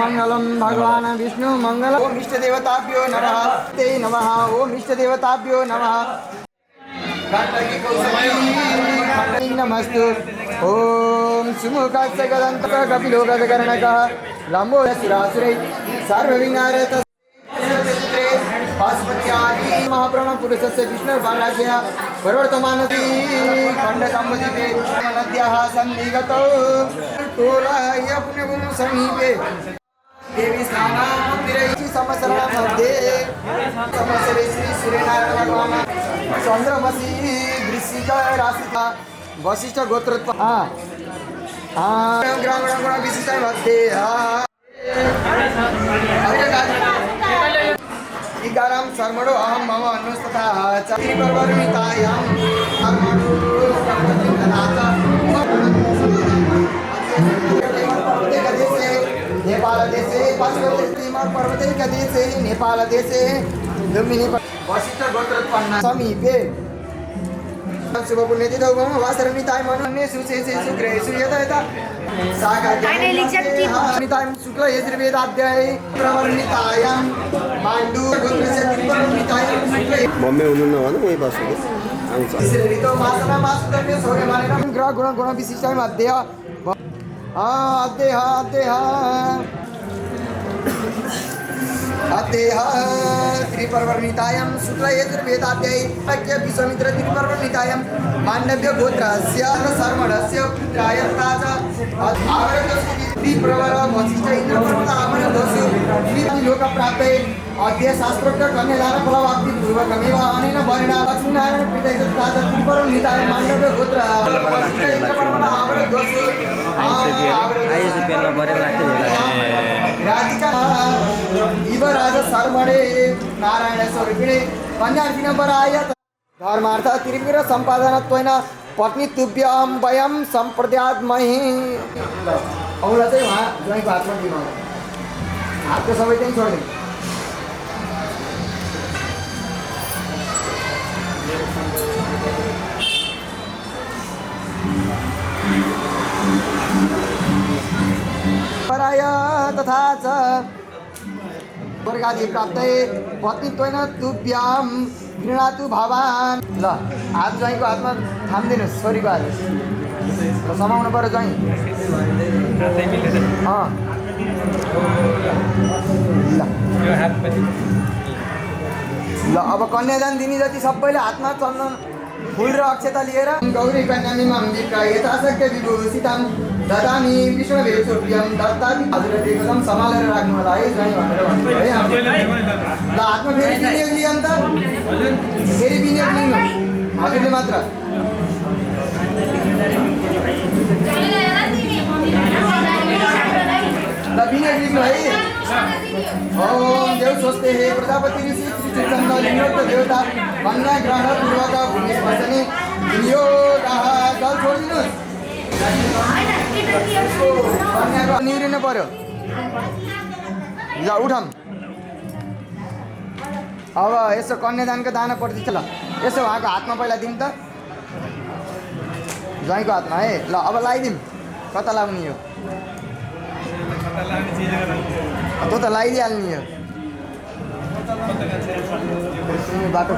मंगलम भगवान विष्णु मंगल। ओम इष्ट देवताभ्यो नमः। ते नमः। ओम इष्ट देवताभ्यो नमः। नमस्तु। ओम सुमुखस्य गदन्तः कपिलो गजकर्णकः लम्बो सुरासुरै सर्वविघ्नारत पाशुपत्यादि महाप्राण पुरुषस्य विष्णु बालाज्य प्रवर्तमानति खण्डकम्बदीपे नद्याः सन्निगतौ तोलाय पुण्यभूमौ समीपे देवी स्नानामन्दिरैः समसरणमध्ये समसरे श्री सूर्यनारायण भगवान् चन्द्रमसि वृश्चिक राशिका वशिष्ठ गोत्रोत्पन्न ग्राम विशिष्ट मध्ये इगाराम सर्मणो अहम मम अनुस्तथा चक्री परवर्मितायाम नेपाल देशे पर्वतैक देशे नेपाल देशे लुम्बिनी वशिष्ठ गोत्रोत्पन्न समीपे शुभ पुण्यतिथौ वासरमिताय मनन्ये सुशेषे शुक्रेषु यथा यथा सागानिताय शुक्ल यजुर्वेदाध्याये प्रवर्णितायां पाण्डु गोत्रस्य प्रवर्णितायां शुक्ल मम्मी हुनुहुन्न भने मै बसेको आउँछ ऋतु मासना मासुदर्य सौर्य मानेर ग्रह गुण विशिष्टय मध्ये अद्यः त्रिपर्वर्णितायां शुक्ल यजुर्वेदाध्याये विश्वामित्र त्रिपर्वर्णितायां माण्डव्य गोत्रस्य शर्मणस्य पुत्राय त्रिप्रवर वशिष्ठ इंद्र पर्वतामनदसु लोकप्राप्तये अद्य शास्त्रोक्त कन्यादान फलवाप्ति पूर्वकमेव अनेन वर्णा लक्ष्मीनारायण पिता त्रिपर्वर्णितायां माण्डव्य गोत्र वशिष्ठ इंद्र पर्वतामनदसु राधिका इव राज सर्वणे नारायण स्वरूपिणे कन्यार्थिन वराय धर्मार्थ त्रिपुर सम्पादनत्वेन पत्नी तुभ्यं वयं सम्प्रदायामहि औँला चाहिँ वहाँ ज्वाइँको हातमा दिनु हातको सबै चाहिँ छोड्दिनु पराय तथा च वर्गादि प्राप्तये पत्नीत्वेन तुभ्यां गृह्णातु भवान् ल हात ज्वाइँको हातमा थाम्दिनुहोस् छोरीको हात समाउनु पर्यो ज्वाइँ ल अब कन्यादान दिने जति सबैले हातमा चन्दन फुल र अक्षता लिएर गौरी कन्यामिमां यथाशक्य विभूषितां ददामि विष्णुवे सोप्यं दत्तामि हजुरले एकदम सम्हालेर राख्नु होला है ज्वाइँ भनेर भन्नुभयो है ल हातमा फेरि विनियोग लियो नि त फेरि विनियोग लिनु हजुरले मात्र ल विनियोग लिनु है ओम देव स्वस्ते हे प्रजापति ऋषि श्रीचन्द्र लिङ्गोक्त देवता कन्या ग्रहण पूर्वक भूमि स्पर्शने विनियोग जल छोडिदिनुहोस् निहुरिनु पर्यो ल उठम अब यसो कन्यादानको दाना पर्दैछ ल यसो उहाँको हातमा पहिला दिउँ त ज्वाइँको हातमा है ल अब लगाइदिउँ कता लाउने यो त्यो त लगाइदिइहाल्ने यो बाटो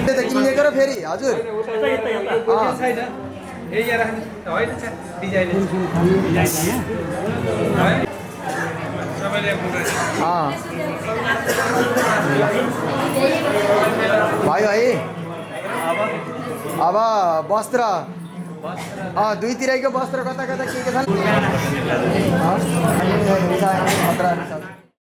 त किनेको र फेरि हजुर भयो है अब वस्त्र दुईतिरैको वस्त्र कता कता के छन्